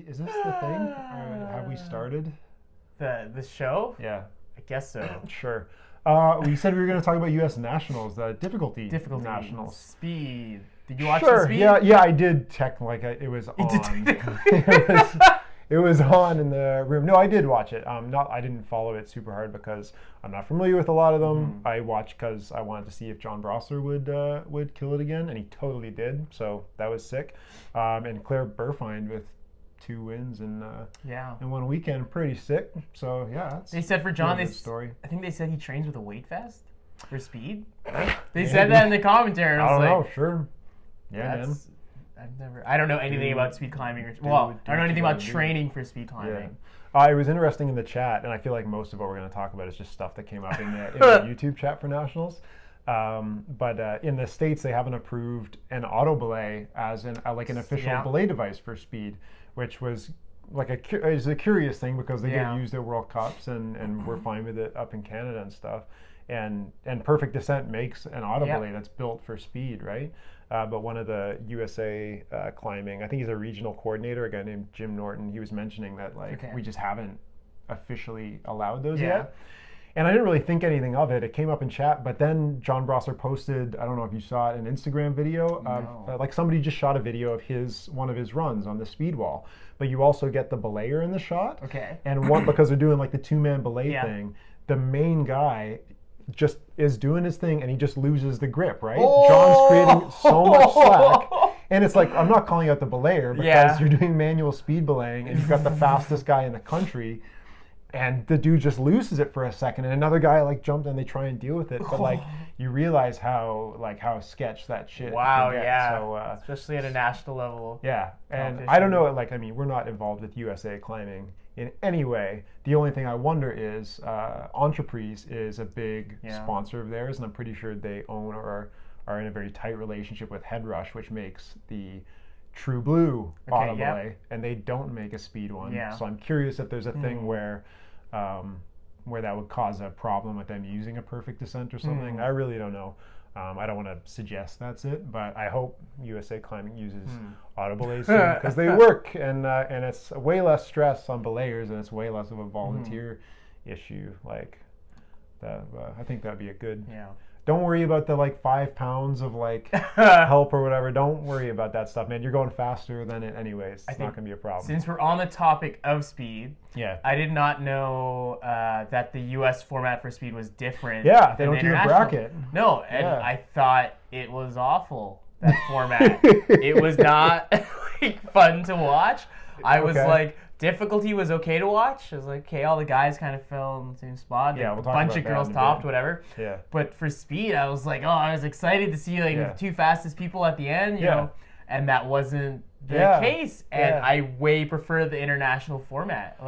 Is this the thing? Have we started? The show? Yeah. I guess so. Sure. We said we were going to talk about U.S. nationals, the difficulty nationals. Speed. Did you watch Sure. the speed? Yeah, I did. It was on. It was on in the room. No, I did watch it. I didn't follow it super hard because I'm not familiar with a lot of them. I watched because I wanted to see if John Brosser would kill it again, and he totally did. So that was sick. And Claire Burfind with 2 wins in 1 weekend, pretty sick. So yeah, they said for John, story. I think they said he trains with a weight vest for speed. They said that in the commentary. I don't know. Sure. Yeah, man. I don't know anything about speed climbing. I don't know anything about training for speed climbing. Yeah. It was interesting in the chat, and I feel like most of what we're going to talk about is just stuff that came up in the YouTube chat for nationals. But in the States, they haven't approved an auto belay as an official belay device for speed, which was is a curious thing because they get used at World Cups, and we're fine with it up in Canada and stuff. And Perfect Descent makes an auto belay that's built for speed, right? But one of the USA climbing, I think he's a regional coordinator, a guy named Jim Norton, he was mentioning that we just haven't officially allowed those yet. And I didn't really think anything of it. It came up in chat, but then John Brosser posted, I don't know if you saw it, an Instagram video of somebody just shot a video of one of his runs on the speed wall. But you also get the belayer in the shot. Okay. And because they're doing the 2-man belay thing, the main guy just is doing his thing and he just loses the grip, right? John's creating so much slack. And it's I'm not calling out the belayer because you're doing manual speed belaying and you've got the fastest guy in the country. And the dude just loses it for a second, and another guy jumped and they try and deal with it. But you realize how sketch that shit. Wow, can get. yeah. So, especially at a national level. Yeah, and I don't know. We're not involved with USA climbing in any way. The only thing I wonder is Entreprise is a big sponsor of theirs, and I'm pretty sure they own or are in a very tight relationship with Headrush, which makes the True Blue auto belay, and they don't make a speed one. Yeah. So I'm curious if there's a thing where that would cause a problem with them using a Perfect Descent or something. I really don't know. I don't want to suggest that's it, but I hope USA Climbing uses auto belays because they work, and it's way less stress on belayers, and it's way less of a volunteer issue. That, I think that'd be a good. Yeah. Don't worry about the 5 pounds of help or whatever. Don't worry about that stuff, man. You're going faster than it anyways. It's not going to be a problem. Since we're on the topic of speed, I did not know that the U.S. format for speed was different. Yeah, they don't do a bracket. No, and I thought it was awful, that format. It was not fun to watch. I was difficulty was okay to watch. It was okay, all the guys kind of fell in the same spot. Yeah, a bunch of girls topped, whatever. Yeah. But for speed, I was I was excited to see the 2 fastest people at the end, you know, and that wasn't the case. And I way prefer the international format.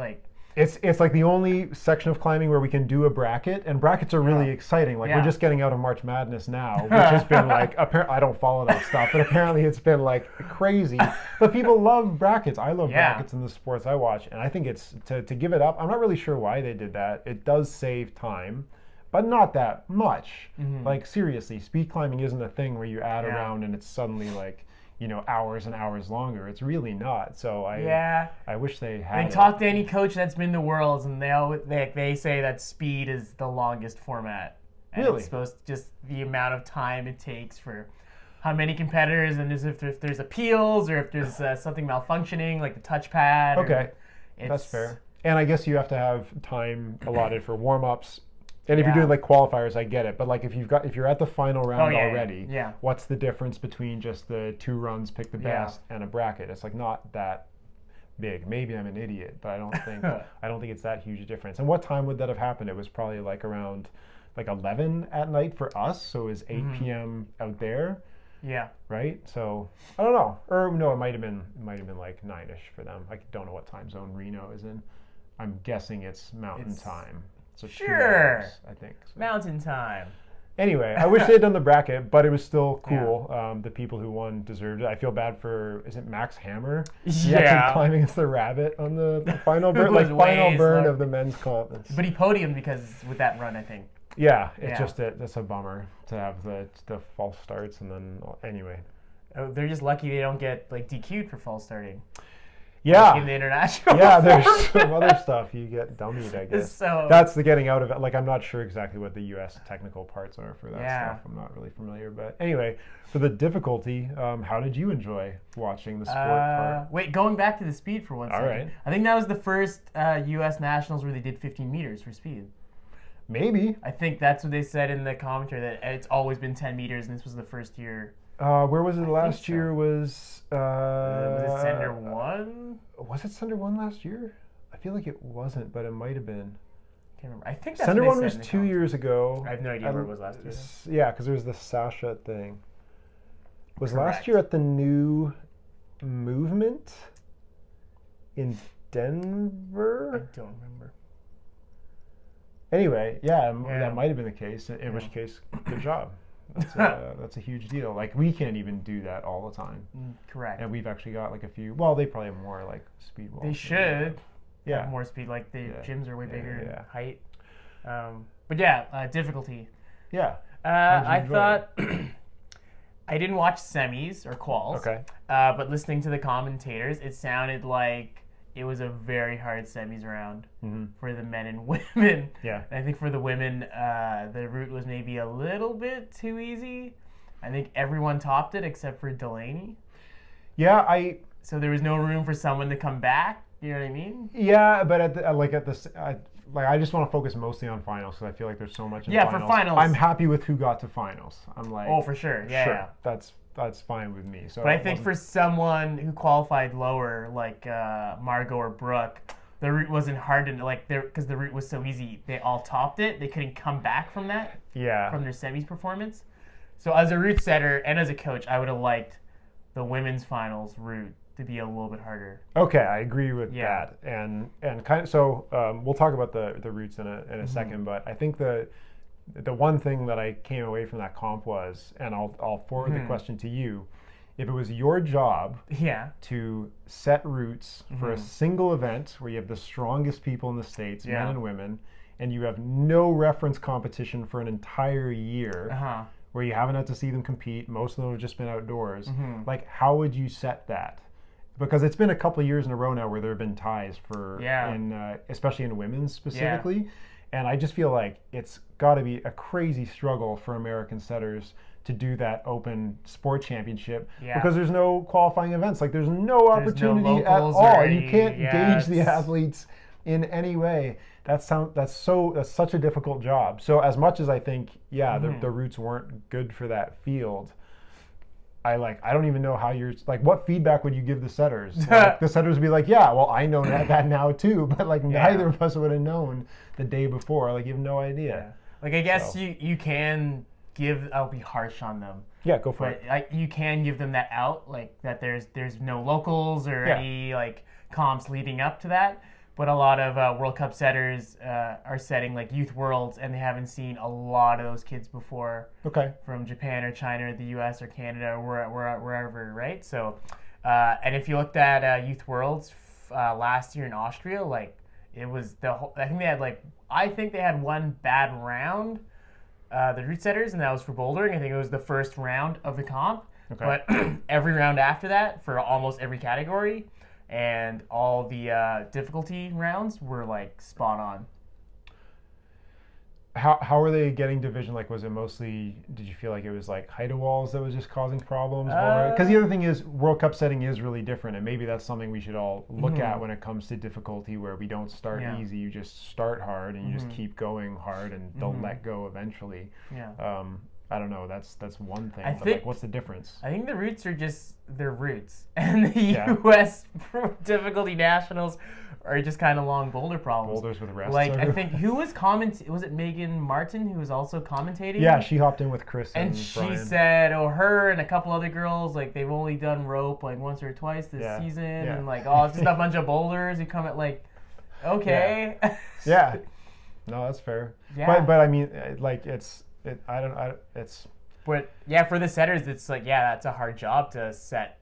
It's the only section of climbing where we can do a bracket, and brackets are really exciting. We're just getting out of March Madness now, which has been I don't follow that stuff, but apparently it's been crazy. But people love brackets. I love brackets in the sports I watch, and I think it's to give it up. I'm not really sure why they did that. It does save time, but not that much. Seriously, speed climbing isn't a thing where you add around and it's suddenly hours and hours longer. It's really not. So I wish they had. Talk to any coach that's been to Worlds, and they say that speed is the longest format. And really? It's supposed to just the amount of time it takes for how many competitors, and if there's appeals or if there's something malfunctioning like the touchpad. Okay, that's fair. And I guess you have to have time allotted for warm-ups. And if you're doing qualifiers, I get it. But if you're at the final round already, what's the difference between just the 2 runs, pick the best, and a bracket? It's not that big. Maybe I'm an idiot, but I don't think it's that huge a difference. And what time would that have happened? It was probably around 11 at night for us, so it was 8 p.m. out there. Yeah. Right. So I don't know. Or no, it might have been 9ish for them. I don't know what time zone Reno is in. I'm guessing it's Mountain Time. So sure, 2 hours, I think. So. Mountain Time. Anyway, I wish they had done the bracket, but it was still cool. Yeah. The people who won deserved it. I feel bad for, is it Max Hammer? He actually climbing as the rabbit on the final burn, final burn of the men's comp. But he podiumed with that run, I think. Yeah, it's just that's a bummer to have the false starts and then anyway. Oh, they're just lucky they don't get DQ'd for false starting. Yeah. Like in the international. Yeah, there's some other stuff you get dummied, I guess. So that's the getting out of it. Like, I'm not sure exactly what the U.S. technical parts are for that stuff. I'm not really familiar. But anyway, for the difficulty, how did you enjoy watching the sport part? Wait, going back to the speed for one second. All right. I think that was the first U.S. Nationals where they did 15 meters for speed. Maybe. I think that's what they said in the commentary, that it's always been 10 meters, and this was the first year. Where was it last year? Was it Sender 1? Was it Sender 1 last year? I feel like it wasn't, but it might have been. I can't remember. I think that's Sender what 1 they was said in the 2 years ago. I have no idea where it was last year. Yeah, because there was the Sasha thing. Was Correct. last year at the new movement in Denver? I don't remember. Anyway, that might have been the case. In which case, good job. That's a huge deal. Like, we can't even do that all the time. Correct. And we've actually got like a few. Well, they probably have more like speed walls. They should. Yeah. Have more speed. Like the gyms are way bigger in height. But difficulty. Yeah. I thought I didn't watch semis or quals. Okay. But listening to the commentators, it sounded like it was a very hard semis round for the men and women. Yeah. And I think for the women, the route was maybe a little bit too easy. I think everyone topped it except for Delaney. Yeah, So there was no room for someone to come back. You know what I mean? Yeah, but I just want to focus mostly on finals because I feel like there's so much in finals. For finals. I'm happy with who got to finals. I'm like, oh, for sure. Yeah. That's fine with me. So, but I think for someone who qualified lower, like Margot or Brooke, the route wasn't hard because the route was so easy. They all topped it. They couldn't come back from that. Yeah. From their semis performance. So as a route setter and as a coach, I would have liked the women's finals route to be a little bit harder. Okay, I agree with that. And kind of so we'll talk about the routes in a second. But I think the one thing that I came away from that comp was, and I'll forward the question to you, if it was your job to set routes for a single event where you have the strongest people in the States, men and women, and you have no reference competition for an entire year, where you haven't had to see them compete, most of them have just been outdoors, like how would you set that? Because it's been a couple of years in a row now where there have been ties for, especially in women's specifically. Yeah. And I just feel like it's got to be a crazy struggle for American setters to do that open sport championship because there's no qualifying events. Like there's no opportunity at all. You can't gauge the athletes in any way. That's such a difficult job. So as much as I think, the routes weren't good for that field, I don't even know how what feedback would you give the setters? Like, the setters would be like, yeah, well, I know that now too, but neither of us would have known the day before. Like, you have no idea. I guess you can give. I'll be harsh on them. Yeah, go for it. You can give them that out, that there's no locals or any comps leading up to that. But a lot of World Cup setters are setting youth worlds, and they haven't seen a lot of those kids before. Okay. From Japan or China or the U.S. or Canada or wherever, right? So, and if you looked at youth worlds last year in Austria, it was I think they had one bad round, the route setters, and that was for bouldering. I think it was the first round of the comp. Okay. But every round after that, for almost every category, and all the difficulty rounds were spot on. How were they getting division? Was it mostly, did you feel like it was height of walls that was just causing problems? Because the other thing is World Cup setting is really different, and maybe that's something we should all look at when it comes to difficulty, where we don't start easy, you just start hard and you just keep going hard and don't let go eventually. Yeah. I don't know. That's one thing. I think, what's the difference? I think the routes are just their routes, and the U.S. difficulty nationals are just kind of long boulder problems. Boulders with rests. I think who was was it Megan Martin who was also commentating? Yeah, she hopped in with Chris and she Brian. said, her and a couple other girls, they've only done rope once or twice this season, and it's just a bunch of boulders who come at okay. Yeah. No, that's fair. Yeah. But I mean, it's. But for the setters, it's that's a hard job to set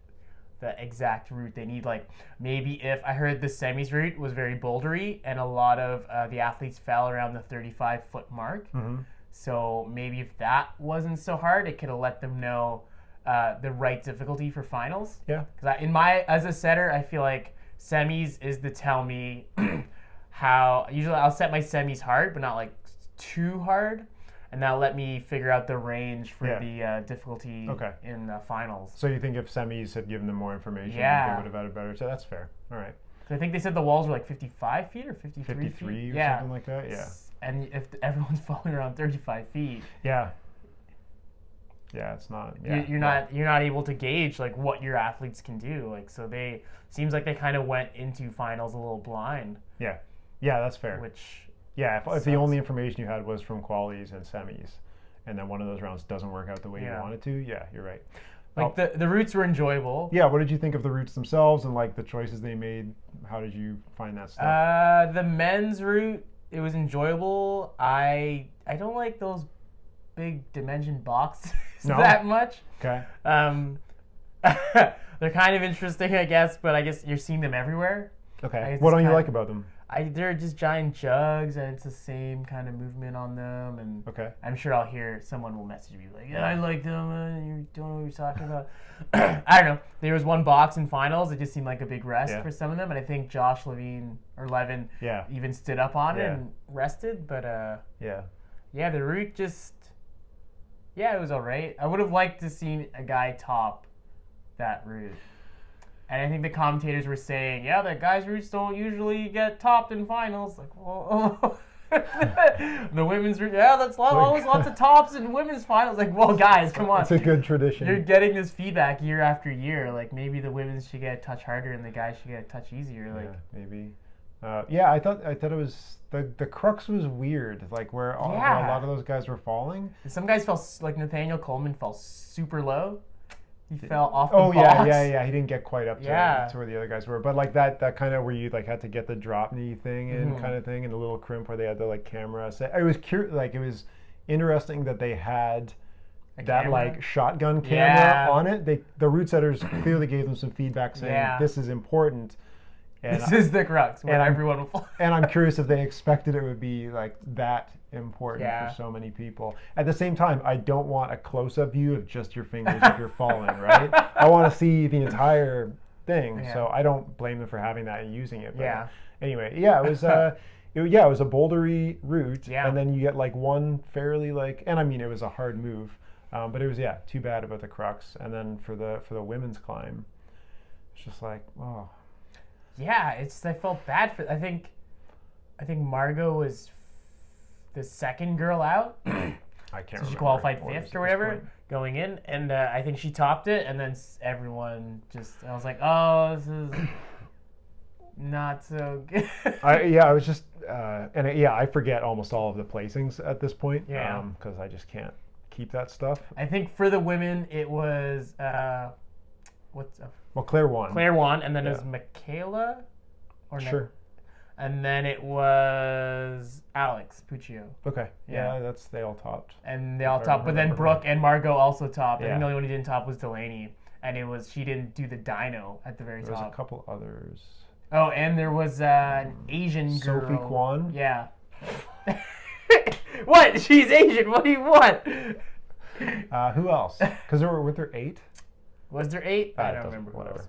the exact route they need. Maybe if I heard the semis route was very bouldery and a lot of the athletes fell around the 35-foot mark. So maybe if that wasn't so hard, it could have let them know the right difficulty for finals. Yeah. Because as a setter, I feel like semis is to tell me how. Usually, I'll set my semis hard, but not like too hard, and that'll let me figure out the range for the difficulty in the finals. So you think if semis had given them more information, they would have had a better. So that's fair. All right. So I think they said the walls were like 55 feet or 53 feet. Or something like that. Yeah. And if everyone's falling around 35 feet. Yeah. Yeah, it's not. Yeah, you're not able to gauge like what your athletes can do. Like, so seems like they kind of went into finals a little blind. Yeah, that's fair. Which if the only information you had was from qualies and semis, and then one of those rounds doesn't work out the way you want it to, you're right. Like the routes were enjoyable. Yeah, what did you think of the routes themselves and like the choices they made? How did you find that stuff? The men's route, it was enjoyable. I don't like those big dimension boxes that much. Okay. They're kind of interesting, I guess, but I guess you're seeing them everywhere. Okay. What don't you like about them? They're just giant jugs, and it's the same kind of movement on them. And I'm sure I'll hear someone will message me like, "Yeah, I like them. You don't know what you're talking about." I don't know. There was one box in finals. It just seemed like a big rest for some of them, and I think Josh Levine even stood up on it and rested. But the route just it was all right. I would have liked to seen a guy top that route. And I think the commentators were saying, the guys' routes don't usually get topped in finals. Like, well, the women's route, that's always lots of tops in women's finals. Like, well, guys, come on. It's a good tradition. You're getting this feedback year after year. Like, maybe the women's should get a touch harder and the guys should get a touch easier. Like, maybe. I thought it was the crux was weird. Like where a lot of those guys were falling. Some guys fell like Nathaniel Coleman fell super low. He fell off the box. Yeah. He didn't get quite up to where the other guys were. But like that kind of where you like had to get the drop knee thing in kind of thing, and the little crimp where they had the like camera set. It was it was interesting that they had that like shotgun camera on it. The route setters clearly gave them some feedback saying this is important. And this is the crux where everyone will fall. And I'm curious if they expected it would be like that important for so many people. At the same time, I don't want a close-up view of just your fingers if you're falling, right? I want to see the entire thing. So I don't blame them for having that and using it. But anyway, it was it was a bouldery route, and then you get like one fairly like, and I mean it was a hard move, but it was too bad about the crux. And then for the women's climb, it's just like I felt bad for. I think Margot was the second girl out. I can't remember. So she qualified fifth or whatever going in, and I think she topped it, and then everyone I was like, oh, this is not so good. I was just I forget almost all of the placings at this point. Because I just can't keep that stuff. I think for the women it was Claire won. And then it was Michaela? Sure. And then it was Alex Puccio. Okay. Yeah, they all topped. And they all topped, but then Brooke and Margot also topped. I think the only one who didn't top was Delaney. And she didn't do the dyno at the very top. There was a couple others. Oh, and there was an Asian girl. Sophie Kwan? Yeah. What? She's Asian. What do you want? Who else? Because were there 8? Was there 8? I don't remember. Whatever.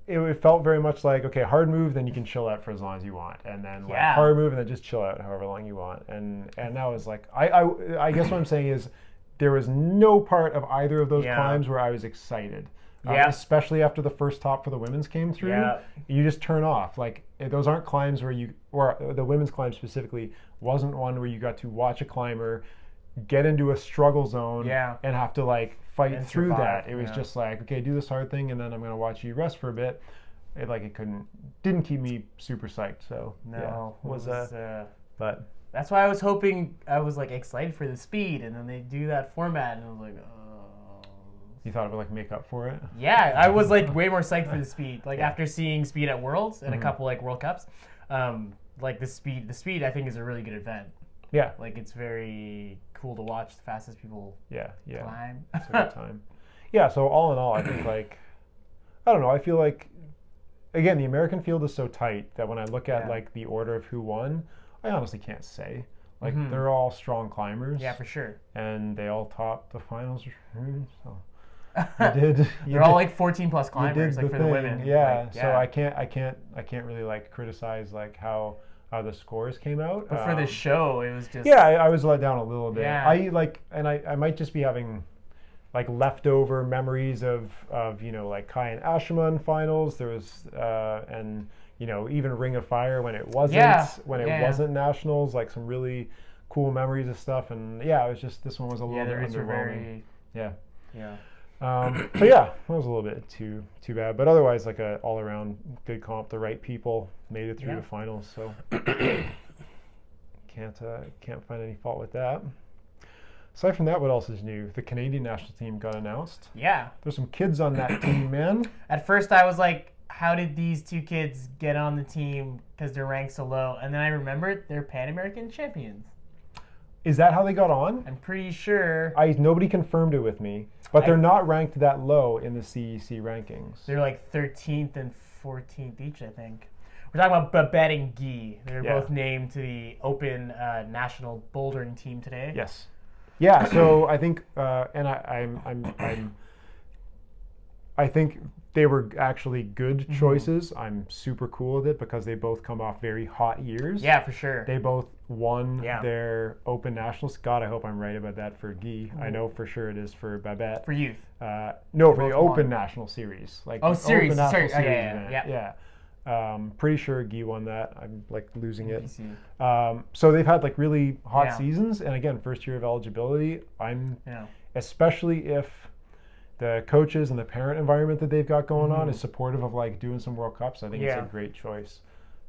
It felt very much like, okay, hard move, then you can chill out for as long as you want, and then like hard move, and then just chill out however long you want. And that was like, I guess what I'm saying is, there was no part of either of those climbs where I was excited. Especially after the first top for the women's came through, you just turn off. Like those aren't climbs or the women's climb specifically wasn't one where you got to watch a climber get into a struggle zone and have to like fight through that. It was just like, okay, do this hard thing, and then I'm gonna watch you rest for a bit. Didn't keep me super psyched. So but that's why I was hoping. I was like excited for the speed, and then they do that format, and I was like, oh. You thought it would like make up for it? Yeah, I was like way more psyched for the speed. Like after seeing speed at Worlds and a couple like World Cups, like the speed I think is a really good event. Yeah. Like it's very cool to watch the fastest people climb. It's a good time. Yeah, so all in all, I think like, I don't know, I feel like, again, the American field is so tight that when I look at like the order of who won, I honestly can't say. Like they're all strong climbers. Yeah, for sure. And they all topped the finals. So You did. They're all like 14 plus climbers, like the for thing. the women. Yeah. Like, So I can't really like criticize like how the scores came out. But for the show, it was just. Yeah, I was let down a little bit. Yeah. I might just be having like leftover memories of like Kai and Ashima finals. There was and even Ring of Fire when it wasn't wasn't nationals. Like some really cool memories of stuff. And yeah, it was just this one was a little bit underwhelming. Yeah. But yeah, that was a little bit too bad. But otherwise, like a all around good comp. The right people made it through the finals, so can't find any fault with that. Aside from that, what else is new? The Canadian national team got announced. Yeah. There's some kids on that team, man. At first, I was like, how did these two kids get on the team because they're ranked so low? And then I remembered they're Pan American champions. Is that how they got on? I'm pretty sure. Nobody confirmed it with me, but they're not ranked that low in the CEC rankings. They're like 13th and 14th each, I think. We're talking about Babette and Guy. They're both named to the Open National Bouldering team today. Yes. Yeah. So I think, and I think they were actually good choices. I'm super cool with it because they both come off very hot years. Yeah, for sure. They both won their Open Nationals. God, I hope I'm right about that for Guy. I know for sure it is for Babette. For youth. No, for the Open National Series. Like series. Open National Sorry. Series Yeah. Pretty sure Guy won that. I'm like losing it. So they've had like really hot seasons, and again, first year of eligibility. Especially if the coaches and the parent environment that they've got going on is supportive of like doing some World Cups. I think it's a great choice.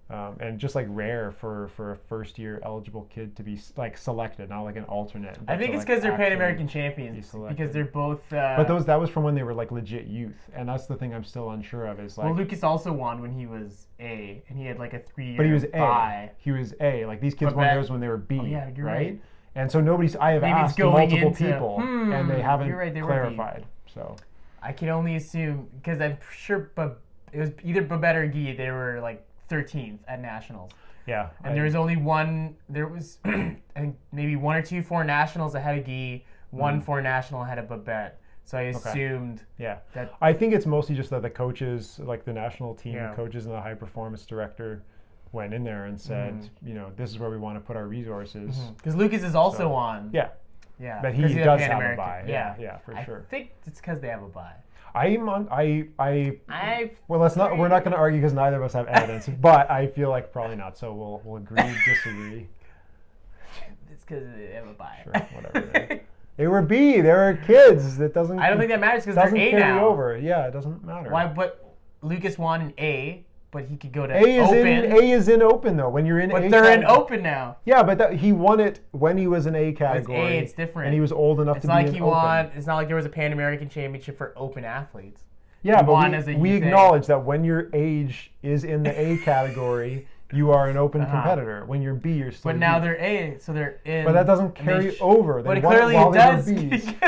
And just like rare for a first year eligible kid to be like selected, not like an alternate. I think it's because they're Pan American champions because they're both. But that was from when they were like legit youth, and that's the thing I'm still unsure of is like. Well, Lucas also won when he was A, and he had like a 3-year. But he was bye. He was A. Like these kids won theirs when they were B. Oh, yeah, you're right. And so I have asked multiple people, and they haven't clarified. So. I can only assume because I'm sure, but it was either Babette or Guy. They were like 13th at nationals. Yeah. And there was only one. There was I think maybe 1 or 2 foreign nationals ahead of Guy, 1 foreign national ahead of Babette. So I assumed. Yeah. That I think it's mostly just that the coaches, like the national team coaches and the high performance director, went in there and said, this is where we want to put our resources. Because Lucas is also on. Yeah. Yeah. But he does have a bye. Yeah, for sure. I think it's because they have a bye. Well, we're not going to argue because neither of us have evidence, but I feel like probably not. So we'll agree, disagree. It's because they have a bye. Sure, whatever. They were B. They were kids. That doesn't. I don't think that matters because they're A carry now. Over. Yeah, it doesn't matter. Why? But Lucas won in A, but he could go to Open. A is in Open though. When you're in A. But they're in Open now. Yeah, but he won it when he was in A category. It's A. It's different. And he was old enough to be in Open. It's not like there was a Pan American Championship for Open athletes. Yeah, but we acknowledge that when your age is in the A category, you are an Open competitor. When you're B, you're still. But now they're A, so they're in. But that doesn't carry over. But clearly it does.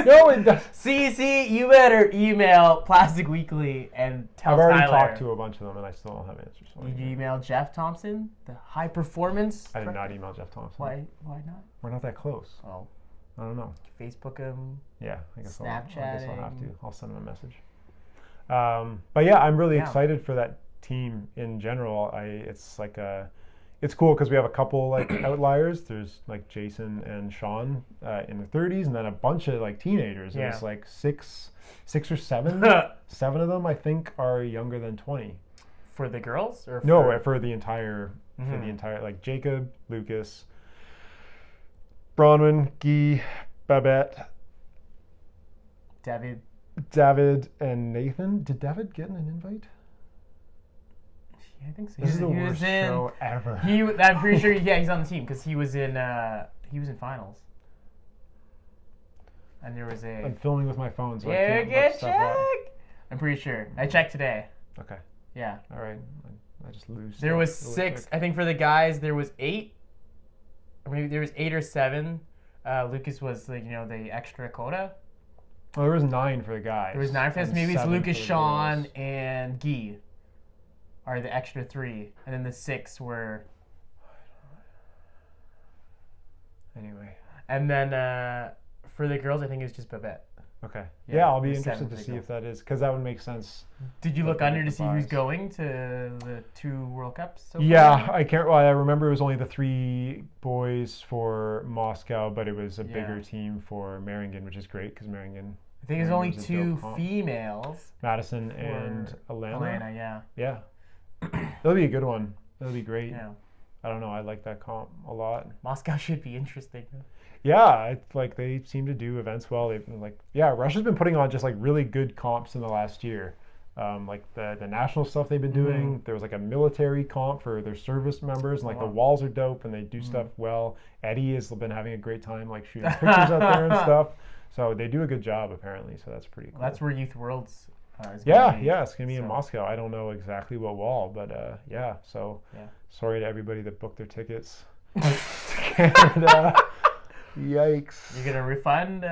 No, it does. CC, you better email Plastic Weekly and tell I've already Tyler. talked to a bunch of them, and I still don't have answers. Did you email Jeff Thompson, the high performance? I did not email Jeff Thompson. Why not? We're not that close. Oh. I don't know. Facebook him. Yeah, I guess Snapchat. I guess I'll have to. I'll send him a message. But yeah, I'm really excited for that team in general. It's cool because we have a couple like outliers. There's like Jason and Shaun in their 30s, and then a bunch of like teenagers. Yeah. There's like six or seven. 7 of them I think are younger than 20. For the girls or for the entire like Jacob, Lucas, Bronwyn, Guy, Babette, David, and Nathan. Did David get an invite? Yeah, I think so. This is the worst show ever. I'm pretty sure. Yeah, he's on the team because he was in finals. And there was a. I'm filming with my phone, so I can't look stuff up. I'm pretty sure. I checked today. Okay. Yeah. All right. I just lose. There was 6. I think for the guys there was 8. Or maybe there was 8 or 7. Lucas was the extra quota. Well, there was 9 for the guys. There was 9 for us. Maybe it's Lucas, Shaun, and Guy are the extra 3, and then the 6 were. Anyway. And then for the girls, I think it was just Babette. Okay. Yeah, Yeah, I'll be there's interested 7 to see big if that is, because that would make sense. Did you that look they under get to the see who's buys. going to the 2 World Cups so Yeah, far? I can't. Well, I remember it was only the 3 boys for Moscow, but it was a bigger Yeah. team for Meiringen, which is great because Meiringen. I think there's only was a 2 dope comp. females. Madison and for Alana. yeah. Yeah, it'll be a good one. It'll be great. Yeah. I don't know. I like that comp a lot. Moscow should be interesting. Yeah, it's like they seem to do events well. They've been like, yeah, Russia's been putting on just like really good comps in the last year. Like the national stuff they've been doing. There was like a military comp for their service members, and like the walls are dope and they do stuff well. Eddie has been having a great time like shooting pictures out there and stuff. So they do a good job apparently. So that's pretty cool. Well, that's where Youth Worlds is Yeah, gonna be. yeah, it's gonna be in Moscow. I don't know exactly what wall, but yeah. So sorry to everybody that booked their tickets to Canada. Yikes! You're gonna refund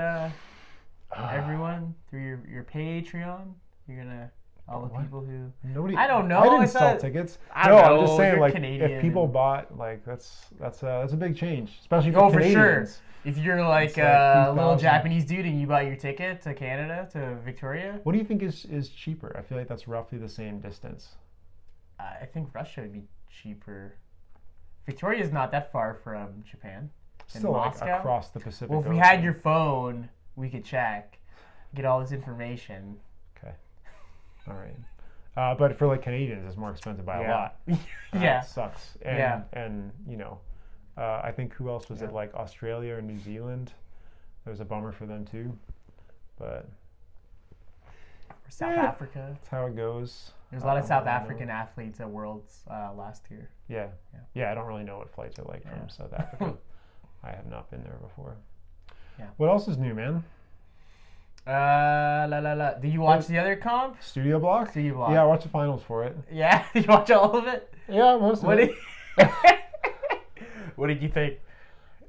everyone through your Patreon. You're gonna all the people who nobody. I don't know. I didn't I sell thought- tickets. I don't No, know, I'm just saying you're like Canadian if people and- bought like that's a big change, especially for Oh, for sure. Canadians. If you're like It's like a little 2,000. Japanese dude and you bought your ticket to Canada to Victoria, What do you think is cheaper? I feel like that's roughly the same distance. I think Russia would be cheaper. Victoria's not that far from Japan. Still like Moscow? across the Pacific. Well, if we Ocean. had your phone, we could check, get all this information. Okay. All right. But for like Canadians, it's more expensive by a lot. Yeah. It sucks. And, Yeah. And you know, I think who else was it? Like Australia or New Zealand. It was a bummer for them too. But Or South Africa. that's how it goes. There's a lot of South I don't know. African athletes at Worlds last year. Yeah. I don't really know what flights are like from South Africa. I have not been there before. Yeah. What else is new, man? Did you watch the other comp? Studio Bloc? Studio Bloc. Yeah, I watched the finals for it. Yeah? Did you watch all of it? Yeah, most of What it. did What did you think?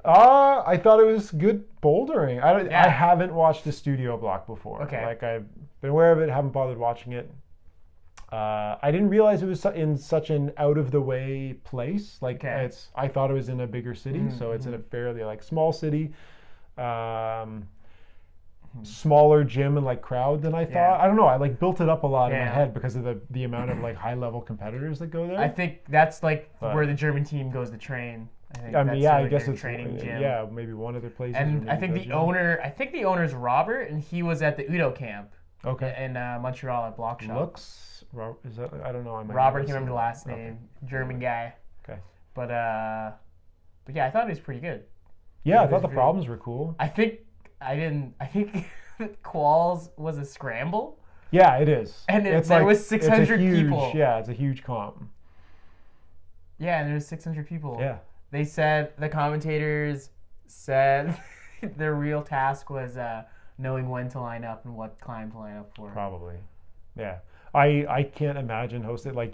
I thought it was good bouldering. I Yeah. haven't watched the Studio Bloc before. Okay. Like I've been aware of it, haven't bothered watching it. I didn't realize it was in such an out of the way place. Like Okay. I thought it was in a bigger city, so it's in a fairly like small city. Smaller gym and like crowd than I thought. I don't know. I like built it up a lot in my Yeah. head because of the amount of like high level competitors that go there. I think that's like But- where the German team goes to train. I think I mean, that's yeah, I like guess their it's training gym. yeah, maybe one of their places. or And I maybe think the the gym. owner's Robert, and he was at the Udo camp Okay. in Montreal at Block Shop. Is that? I don't know. I might Robert, I have can't remember the last seen it. name. German guy. Okay. But yeah, I thought it was pretty good. Yeah, I It thought the was problems were cool. I think Quals was a scramble. Yeah, it is. And it's there was it's a 600 huge- people. Yeah, it's a huge comp. Yeah, and there was 600 people. Yeah. They said, the commentators said their real task was knowing when to line up and what climb to line up for. Probably. Yeah. I can't imagine hosting like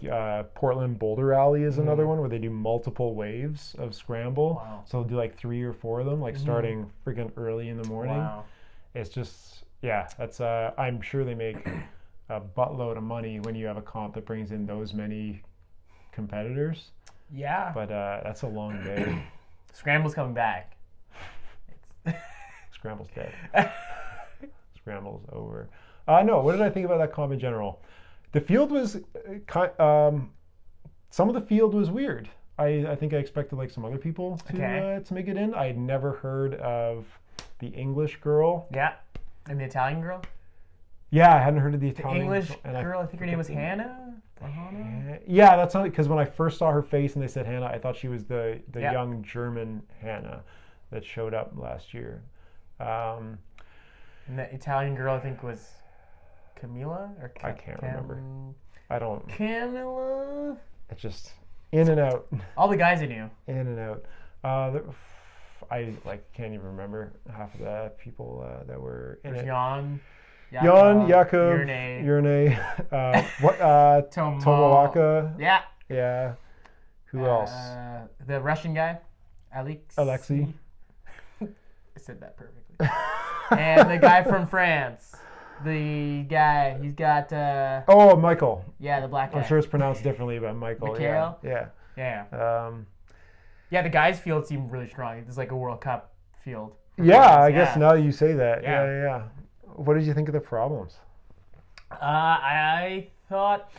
Portland Boulder Rally is another one where they do multiple waves of scramble. Wow. So they'll do like 3 or 4 of them, like starting freaking early in the morning. Wow. It's just that's I'm sure they make a buttload of money when you have a comp that brings in those many competitors. Yeah. But that's a long day. Scramble's coming back. Scramble's dead. Scramble's over. No, what did I think about that comp in general? The field was some of the field was weird. I think I expected like some other people to make it in. I had never heard of the English girl. Yeah. And the Italian girl? Yeah, I hadn't heard of the The Italian English and girl, I think her name was forget Hannah? Or Hannah? Yeah, that's not because when I first saw her face and they said Hannah, I thought she was the Yeah. young German Hannah that showed up last year. And the Italian girl, I think, was Camila? Or I can't remember. I don't. Camila? It's just in and out, All the guys I knew. in and out. I like can't even remember half of the people that were in There's it. Jan, Jakob, Yurnay, Tomowaka. Yeah. Yeah. Who else? The Russian guy, Alexei. I said that perfectly. And the guy from France. The guy, he's got, Oh, Michael. yeah, the black guy. I'm sure it's pronounced differently, but Michael. Mikhail? Yeah. Yeah. Yeah, the guys' field seemed really strong. It's like a World Cup field. Yeah, I guess now you say that. Yeah. Yeah. What did you think of the problems? I thought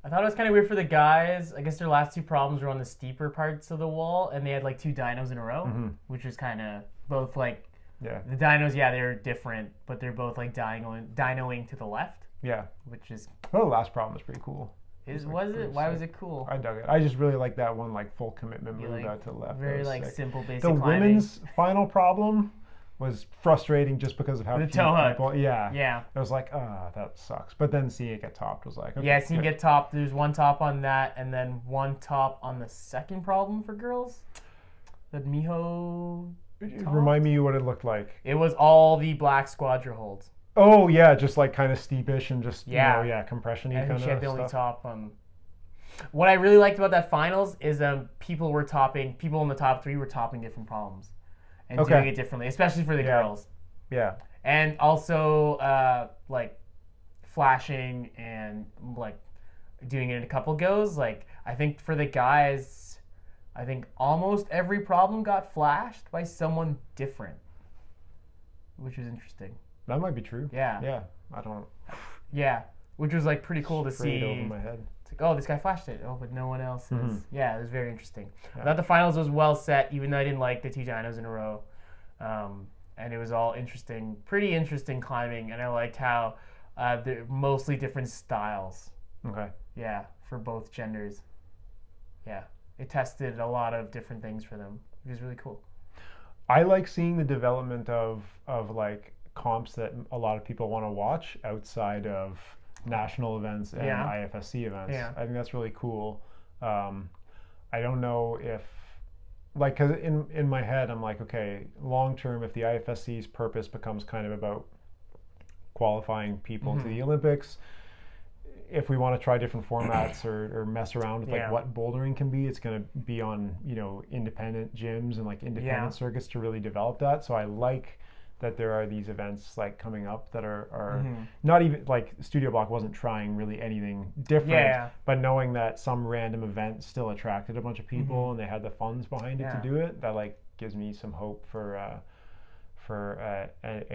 it was kind of weird for the guys. I guess their last two problems were on the steeper parts of the wall, and they had like two dynos in a row, which was kind of both like the dynos. Yeah, they're different, but they're both like dynoing to the left. Yeah, which is. Well, the last problem was pretty cool. Was it? Why was it cool? I dug it. I just really like that one like full commitment move out to the left. Very like sick. Simple, basic. The climbing. women's final problem was frustrating just because of how few people. Yeah. It was like, that sucks. But then seeing it get topped was like, okay. Yeah, seeing it get topped. There's one top on that, and then one top on the second problem for girls. The Miho. Remind me what it looked like. It was all the black squadra holds. Oh yeah, just like kind of steepish and just compression-y kind of stuff. She had the only top. What I really liked about that finals is people in the top three were topping different problems and doing it differently, especially for the girls. Yeah. And also like flashing and like doing it in a couple goes. Like I think for the guys, I think almost every problem got flashed by someone different, which was interesting. That might be true. Yeah. Yeah. I don't. Yeah, which was like pretty cool to see. Over my head. It's like, oh, this guy flashed it. Oh, but no one else is. Yeah, it was very interesting. Yeah. I thought the finals was well set, even though I didn't like the two dynos in a row. And it was all interesting, pretty interesting climbing, and I liked how they're mostly different styles. Okay. Yeah, for both genders. Yeah, it tested a lot of different things for them. It was really cool. I like seeing the development of like comps that a lot of people want to watch outside of national events and IFSC events. Yeah. I think that's really cool. I don't know if, like, because in my head I'm like, okay, long term, if the IFSC's purpose becomes kind of about qualifying people to the Olympics, if we want to try different formats or mess around with like what bouldering can be, it's going to be on independent gyms and like independent circuits to really develop that. So I like that there are these events like coming up that are not even like Studio Bloc wasn't trying really anything different, but knowing that some random event still attracted a bunch of people and they had the funds behind it to do it, that like gives me some hope for a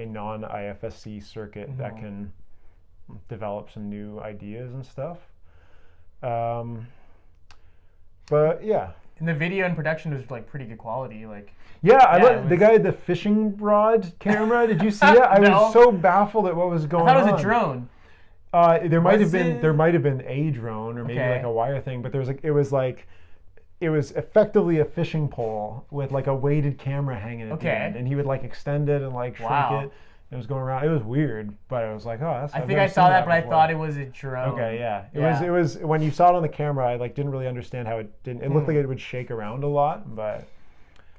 non-IFSC circuit that can develop some new ideas and stuff. But yeah. And the video and production was like pretty good quality. Like I like the guy with the fishing rod camera. Did you see that? I was so baffled at what was going on. I thought it was a drone. There might have been a drone or maybe like a wire thing, but it was effectively a fishing pole with like a weighted camera hanging at the end, and he would like extend it and like shrink it. It was going around. It was weird, but I was like, oh, that's. I think I saw that, but I thought it was a drone. Okay, yeah. It was when you saw it on the camera, I like didn't really understand how it didn't. It looked like it would shake around a lot, but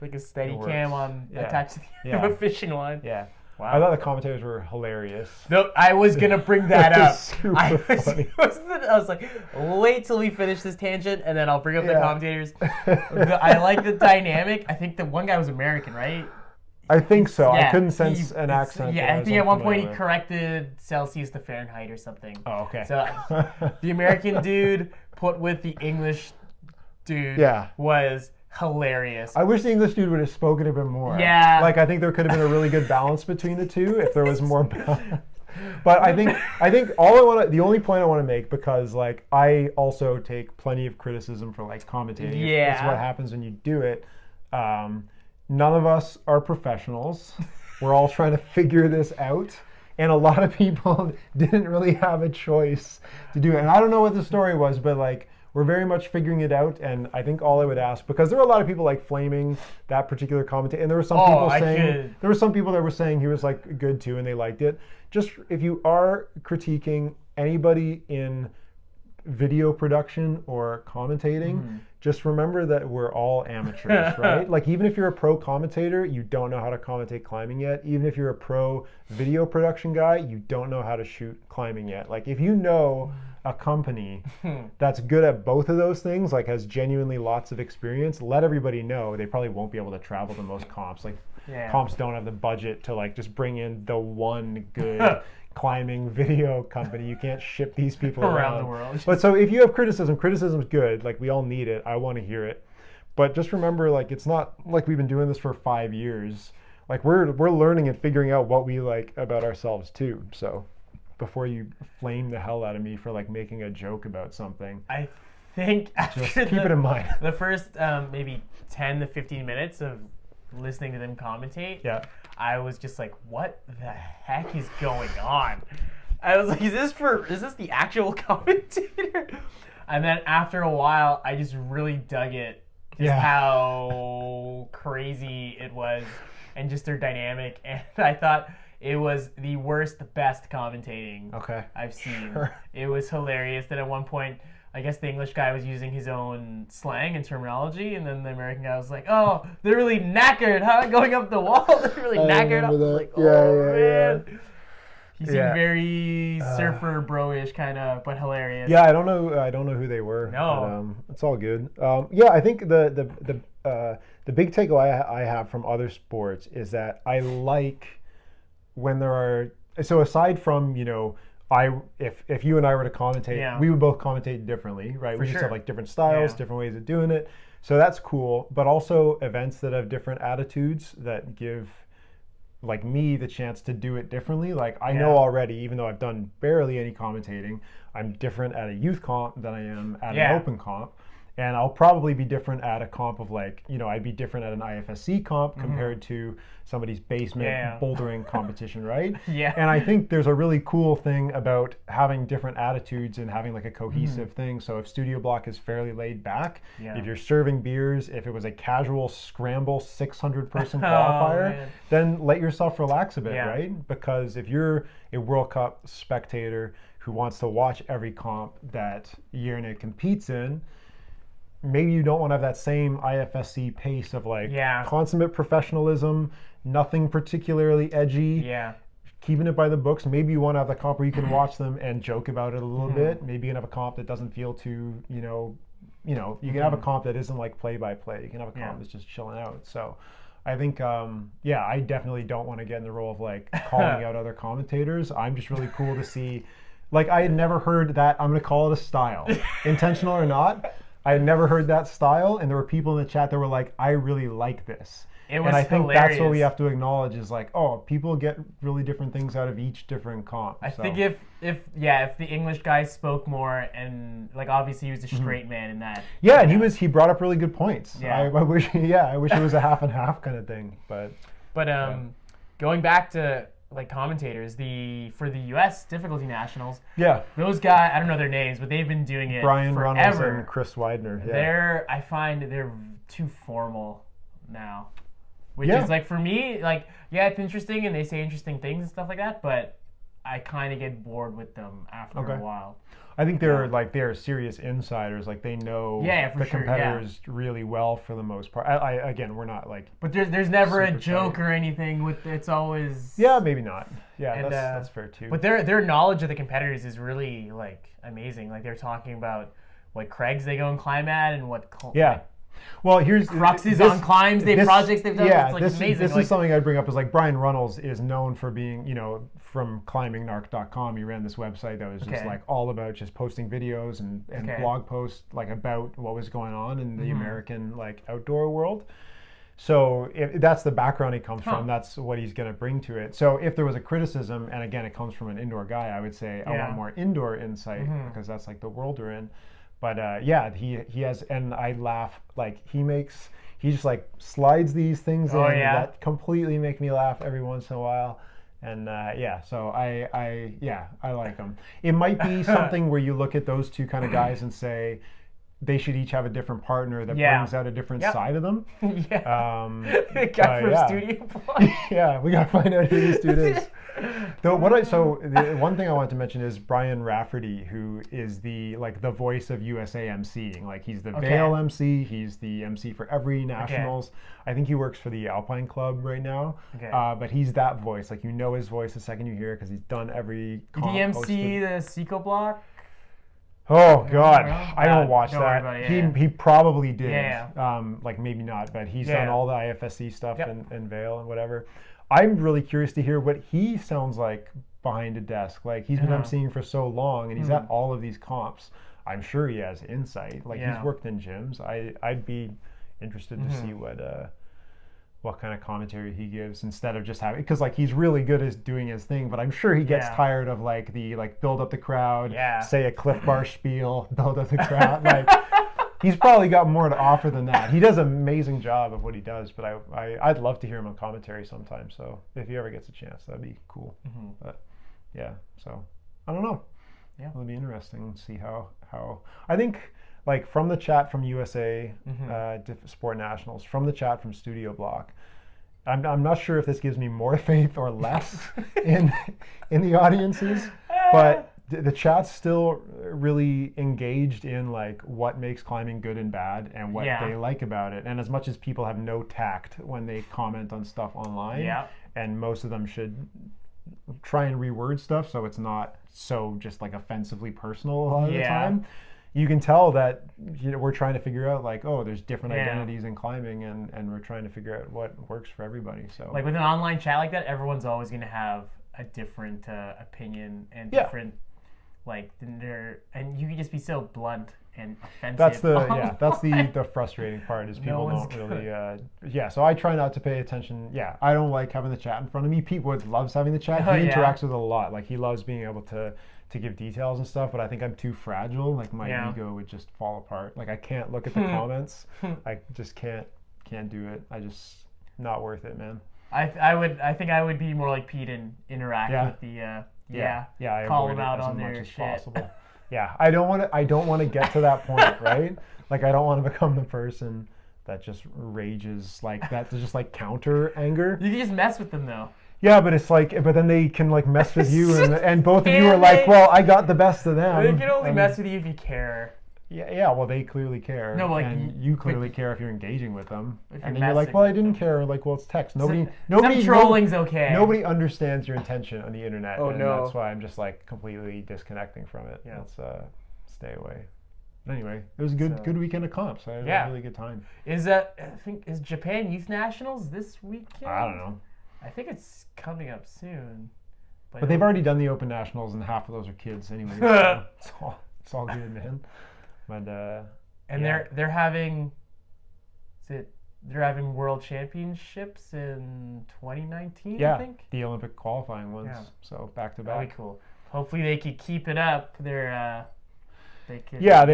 like a steady cam on attached to the end of a fishing line. Yeah. Wow. I thought the commentators were hilarious. No, I was gonna bring that up. Super funny. I was like, wait till we finish this tangent, and then I'll bring up the commentators. I like the dynamic. I think the one guy was American, right? I think so. I couldn't sense an accent. Yeah, I think at one point he corrected Celsius to Fahrenheit or something. Oh, okay. So the American dude put with the English dude was hilarious. I wish the English dude would have spoken a bit more. Yeah. Like, I think there could have been a really good balance between the two if there was more balance. But I think the only point I want to make, because like I also take plenty of criticism for like commentating. It's what happens when you do it. None of us are professionals. We're all trying to figure this out. And a lot of people didn't really have a choice to do it. And I don't know what the story was, but like we're very much figuring it out. And I think all I would ask, because there were a lot of people like flaming that particular commentator, and there were some people that were saying he was like good too and they liked it. Just if you are critiquing anybody in video production or commentating, just remember that we're all amateurs, right? Like even if you're a pro commentator, you don't know how to commentate climbing yet. Even if you're a pro video production guy, you don't know how to shoot climbing yet. Like if you know a company that's good at both of those things, like has genuinely lots of experience, let everybody know. They probably won't be able to travel to most comps. Like comps don't have the budget to like just bring in the one good climbing video company. You can't ship these people around the world. But so if you have criticism's good. Like we all need it. I want to hear it. But just remember, like it's not like we've been doing this for 5 years. like we're learning and figuring out what we like about ourselves too. So before you flame the hell out of me for like making a joke about something, I think just keep it in mind. The first maybe 10 to 15 minutes of listening to them commentate, I was just like, what the heck is going on? I was like, is this the actual commentator? And then after a while, I just really dug it, just how crazy it was, and just their dynamic. And I thought it was the worst, best commentating I've seen. Sure. It was hilarious that at one point, I guess the English guy was using his own slang and terminology, and then the American guy was like, "Oh, they're really knackered, huh? Going up the wall, they're really knackered." I was like, "Oh man." He seemed very surfer bro-ish kind of, but hilarious. Yeah, I don't know who they were. No, but, it's all good. Yeah, I think the big takeaway I have from other sports is that I like when there are, so aside from, you know, if you and I were to commentate, we would both commentate differently, right? We just have like different styles, different ways of doing it. So that's cool. But also events that have different attitudes that give like me the chance to do it differently. Like I know already, even though I've done barely any commentating, I'm different at a youth comp than I am at an open comp. And I'll probably be different at a comp of like, you know, I'd be different at an IFSC comp compared to somebody's basement bouldering competition, right? And I think there's a really cool thing about having different attitudes and having like a cohesive thing. So if Studio Bloc is fairly laid back, if you're serving beers, if it was a casual scramble 600 person qualifier, then let yourself relax a bit, right? Because if you're a World Cup spectator who wants to watch every comp that Yerna competes in, maybe you don't want to have that same IFSC pace of like consummate professionalism, nothing particularly edgy, keeping it by the books. Maybe you want to have the comp where you can watch them and joke about it a little bit. Maybe you can have a comp that doesn't feel too, you can have a comp that isn't like play by play. You can have a comp that's just chilling out. So I think, I definitely don't want to get in the role of like calling out other commentators. I'm just really cool to see, like I had never heard that, I'm going to call it a style, intentional or not. I had never heard that style, and there were people in the chat that were like, I really like this. It was and I think hilarious. that's what we have to acknowledge is like, oh, people get really different things out of each different comp. I think if the English guy spoke more, and like obviously he was a straight man in that. Yeah, and he brought up really good points. Yeah. I wish it was a half and half kind of thing. But going back to like commentators, for the U.S. difficulty nationals, those guys, I don't know their names, but they've been doing it Brian forever. Runnels and Chris Widener. I find they're too formal now, which is like for me, like it's interesting and they say interesting things and stuff like that, but I kind of get bored with them after a while. I think they're serious insiders. Like they know the competitors really well for the most part. Again, we're not like. But there's never a joke or anything with. It's always. Yeah, maybe not. Yeah, and, that's fair too. But their knowledge of the competitors is really like amazing. Like they're talking about what crags they go and climb at and what. Well, here's cruxes on climbs, projects they've done. Yeah, it's like amazing. This is something I'd bring up. Is like Brian Runnels is known for being, from climbingnarc.com. He ran this website that was just like all about just posting videos and blog posts like about what was going on in the American like outdoor world. So if that's the background he comes from, that's what he's going to bring to it. So if there was a criticism, and again, it comes from an indoor guy, I would say I want more indoor insight because that's like the world we're in. But he has, and I laugh, like he just like slides these things in that completely make me laugh every once in a while. And so I like them. It might be something where you look at those two kind of guys and say they should each have a different partner that brings out a different side of them. The guy from Studio Bloc. We gotta find out who this dude is. The one thing I wanted to mention is Brian Rafferty, who is the voice of USA emceeing. Like he's the Vail MC, he's the MC for every nationals. I think he works for the Alpine Club right now. But he's that voice. Like his voice the second you hear it because he's done every comp. Did he MC the Seco Block? Oh God, I don't watch that. He probably did. Like maybe not, but he's done all the IFSC stuff in Vail and whatever. I'm really curious to hear what he sounds like behind a desk. Like he's been emceeing for so long, and he's at all of these comps. I'm sure he has insight. Like he's worked in gyms. I'd be interested to see what what kind of commentary he gives instead of just having, because like he's really good at doing his thing, but I'm sure he gets tired of like the like build up the crowd, say a Cliff Bar spiel, build up the crowd. Like he's probably got more to offer than that. He does an amazing job of what he does, but I'd love to hear him on commentary sometime. So if he ever gets a chance, that'd be cool. But yeah, so I don't know. Yeah, it'll be interesting to see how I think. Like from the chat from USA Sport Nationals, from the chat from Studio Bloc, I'm not sure if this gives me more faith or less in the audiences, but the chat's still really engaged in like what makes climbing good and bad and what they like about it. And as much as people have no tact when they comment on stuff online, and most of them should try and reword stuff so it's not so just like offensively personal a lot of the time. You can tell that we're trying to figure out like, oh, there's different identities in climbing, and we're trying to figure out what works for everybody. So like with an online chat like that, everyone's always going to have a different opinion and different like and you can just be so blunt and offensive. That's the frustrating part is people don't really so I try not to pay attention. I don't like having the chat in front of me. Pete Woods loves having the chat. He interacts with it a lot. Like he loves being able to give details and stuff, but I think I'm too fragile. Like my ego would just fall apart. Like I can't look at the comments. I just can't do it. I just not worth it, man. I think I would be more like Pete and interact with the I call avoid them out it as on much their as shit. possible. I don't want to get to that point, right? Like I don't want to become the person that just rages like that, to just like counter anger. You can just mess with them though. Yeah, but it's like, but then they can like mess with you, and both of you are like, well, I got the best of them. They can only mess with you if you care. Yeah. Well, they clearly care. No, like and you clearly care if you're engaging with them. And then you're like, well, I didn't care. Like, well, it's text. Nobody. Trolling's okay. Nobody understands your intention on the internet. Oh, and no. That's why I'm just like completely disconnecting from it. Yeah. Let's stay away. But anyway, it was a good weekend of comps. I had a really good time. Is Japan Youth Nationals this weekend? I don't know. I think it's coming up soon. But they've already done the Open Nationals, and half of those are kids anyway. So it's all good, man. But they're having they're having World Championships in 2019. I think the Olympic qualifying ones. Yeah. So back to back. That'd be cool. Hopefully they could keep it up. They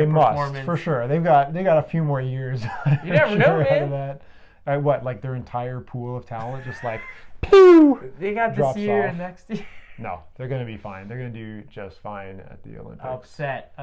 must for sure. They got a few more years. You never know, man. What, like their entire pool of talent just like pew. They got this year and next year. No, they're going to be fine. They're going to do just fine at the Olympics. Upset.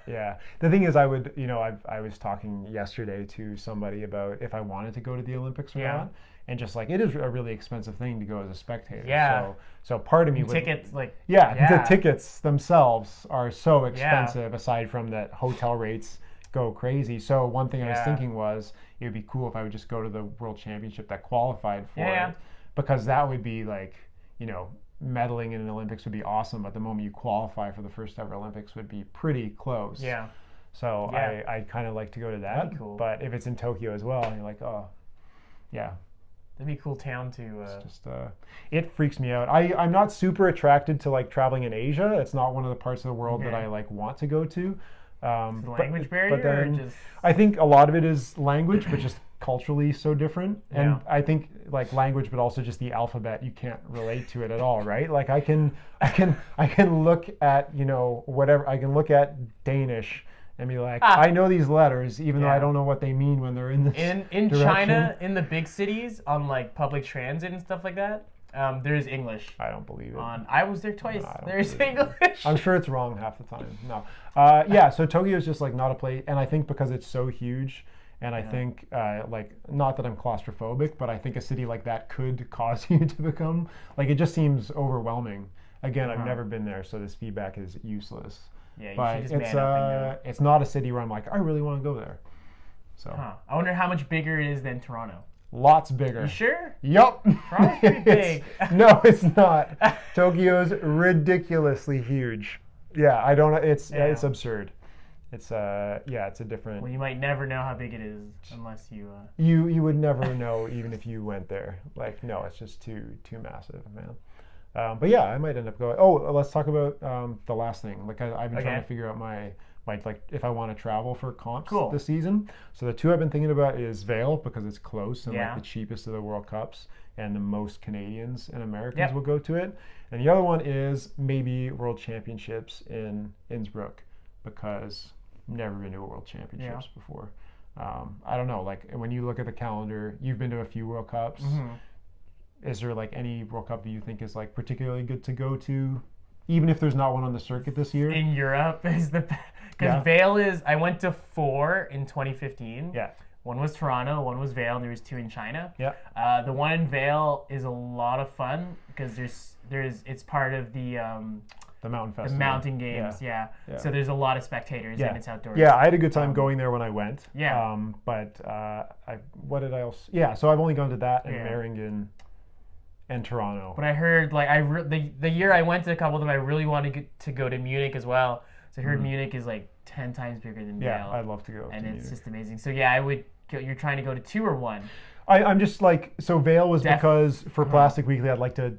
Yeah. The thing is, I was talking yesterday to somebody about if I wanted to go to the Olympics or not, and just like it is a really expensive thing to go as a spectator. Yeah. So part of me tickets the tickets themselves are so expensive. Aside from that, hotel rates go crazy. So one thing I was thinking was it would be cool if I would just go to the World Championship that qualified for it, because that would be like, medaling in an Olympics would be awesome, but the moment you qualify for the first ever Olympics would be pretty close. Yeah. So I'd kind of like to go to that. That'd be cool. But if it's in Tokyo as well, and you're like, oh, yeah. That'd be a cool town to... It's just, it freaks me out. I'm not super attracted to like traveling in Asia. It's not one of the parts of the world that I like want to go to. Language barrier? But then or just... I think a lot of it is language, but just culturally so different. And I think like language, but also just the alphabet, you can't relate to it at all, right? Like I can look at, whatever, I can look at Danish and be like, I know these letters, even though I don't know what they mean when they're in this in China, in the big cities, on like public transit and stuff like that, there's English. I don't believe it. I was there twice. There's English. I'm sure it's wrong half the time. No. So Tokyo is just like not a place, and I think because it's so huge, and I think like, not that I'm claustrophobic, but I think a city like that could cause you to become like, it just seems overwhelming. Again, I've never been there, so this feedback is useless. Yeah, but it's not a city where I'm like, I really want to go there. So I wonder how much bigger it is than Toronto. Lots bigger. You sure? Yup. Toronto's pretty big. No, it's not. Tokyo's ridiculously huge. Yeah, I don't. It's absurd. It's it's a different. Well, you might never know how big it is unless you. You would never know even if you went there. Like, no, it's just too massive, man. But yeah, I might end up going. Oh, let's talk about the last thing. Like I've been trying Okay. to figure out my like if I want to travel for comps Cool. this season. So the two I've been thinking about is Vail because it's close and Yeah. like the cheapest of the World Cups, and the most Canadians and Americans Yep. will go to it. And the other one is maybe World Championships in Innsbruck because I've never been to a World Championships before. I don't know. Like when you look at the calendar, you've been to a few World Cups. Is there like any World Cup that you think is like particularly good to go to, even if there's not one on the circuit this year? In Europe is the because Yeah. Vail is. I went to 4 in 2015. Yeah. One was Toronto, one was Vail, and there was 2 in China. Yeah. The one in Vail is a lot of fun because it's part of the Mountain the Festival. mountain games. Yeah. Yeah. So there's a lot of spectators Yeah. and it's outdoors. Yeah, I had a good time going there when I went. Yeah. But what did I else? Yeah, so I've only gone to that and Yeah. Merringen and Toronto. But I heard like the year I went to a couple of them, I really wanted to go to Munich as well. So I heard Munich is like 10 times bigger than Yeah, Vail. I'd love to go. And to it's Munich. just amazing. So yeah, I would. You're trying to go to 2 or 1? I'm just like, so Vail was because for Uh-huh. Plastic Weekly, I'd like to.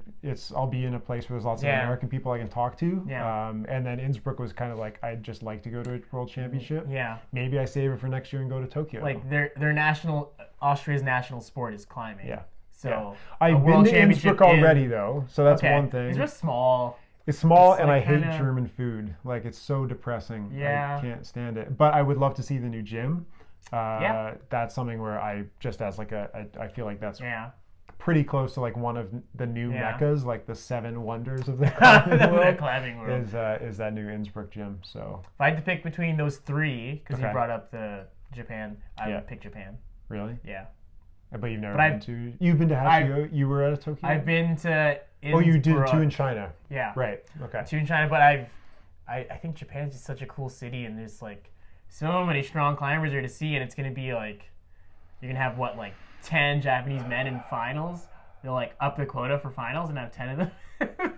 I'll be in a place where there's lots of Yeah. American people I can talk to. Yeah. And then Innsbruck was kind of like I'd just like to go to a World Championship. Yeah. Maybe I save it for next year and go to Tokyo. Like their national Austria's national sport is climbing. Yeah. So Yeah. a I've been world to championship Innsbruck already though, so that's okay. one thing. It's just small. It's small It's and like I hate kinda- German food. Like it's so depressing. Yeah. I can't stand it. But I would love to see the new gym. Yeah. That's something where I just as like I feel like that's Yeah. pretty close to like one of the new Yeah. meccas, like the 7 wonders of the climbing The world, climbing world. is that new Innsbruck gym. So If I had to pick between those 3, because you Okay. brought up the Japan, I Yeah. would pick Japan. really, Yeah. but you've never But been to. You've been to Hashio. You were at a Tokyo. I've been to Oh, you did Innsbruck. 2 in China. Yeah. Right. Okay. 2 in China, but I think Japan is just such a cool city, and there's like so many strong climbers there to see, and it's gonna be like you're gonna have like 10 Japanese men in finals. They'll like up the quota for finals and have 10 of them.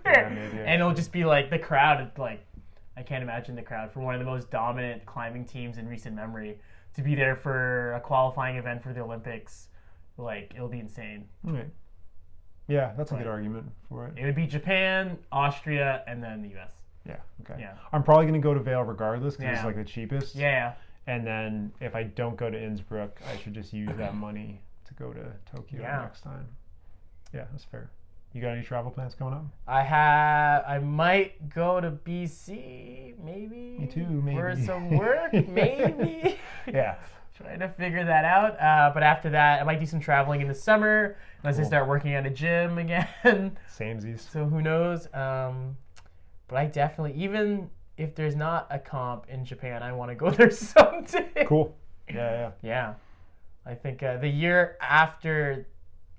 Yeah, maybe. And it'll just be like the crowd. Like I can't imagine the crowd for one of the most dominant climbing teams in recent memory to be there for a qualifying event for the Olympics. Like it'll be insane. Okay. Yeah, that's a Right. good argument for it. It would be Japan, Austria, and then the U.S. Yeah. Okay. Yeah. I'm probably gonna go to Vail regardless because it's Yeah. like the cheapest. Yeah. And then if I don't go to Innsbruck, I should just use that money to go to Tokyo Yeah. next time. Yeah, that's fair. You got any travel plans coming up? I might go to BC, maybe. Me too, maybe. For some work, maybe. Yeah. Trying to figure that out. But after that, I might do some traveling in the summer unless I Cool. start working at a gym again. Samesies. So who knows? But I definitely, even if there's not a comp in Japan, I want to go there someday. Cool. Yeah. Yeah. I think the year after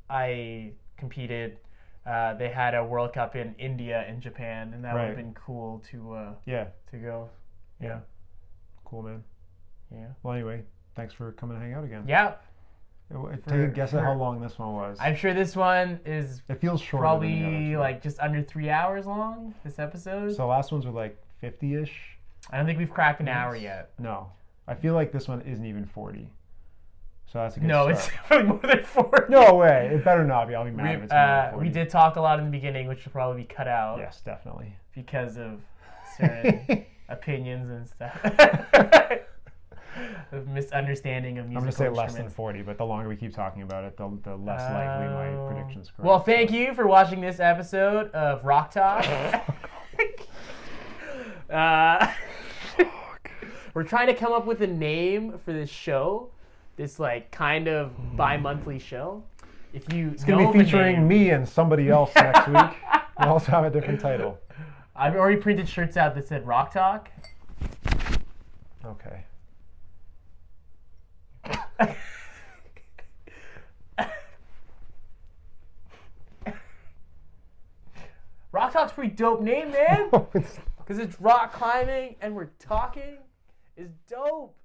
I competed, they had a World Cup in India and Japan, and that would have Right. been cool to Yeah. go. Yeah. Cool, man. Yeah. Well, anyway, thanks for coming to hang out again. Yeah. Take a guess at how long this one was. I'm sure this one is It feels shorter than the other probably two. like just under 3 hours long, this episode. So the last ones were like 50-ish. I don't think we've cracked an hour Yes. yet. No. I feel like this one isn't even 40. So that's a good No, start. it's definitely more than 4. No way. It better not be. I'll be mad if it's more than 40. We did talk a lot in the beginning, which should probably be cut out Yes, definitely. because of certain opinions and stuff. Of misunderstanding of I'm musical going to say less than instruments. 40, but the longer we keep talking about it, the less likely my prediction's correct. Well, thank you for watching this episode of Rock Talk. We're trying to come up with a name for this show, this like kind of bi-monthly show. If you It's going to be featuring me and somebody else next week. We'll also have a different title. I've already printed shirts out that said Rock Talk. Okay. Rock Talk's a pretty dope name, man. It's Because it's rock climbing and we're talking is dope.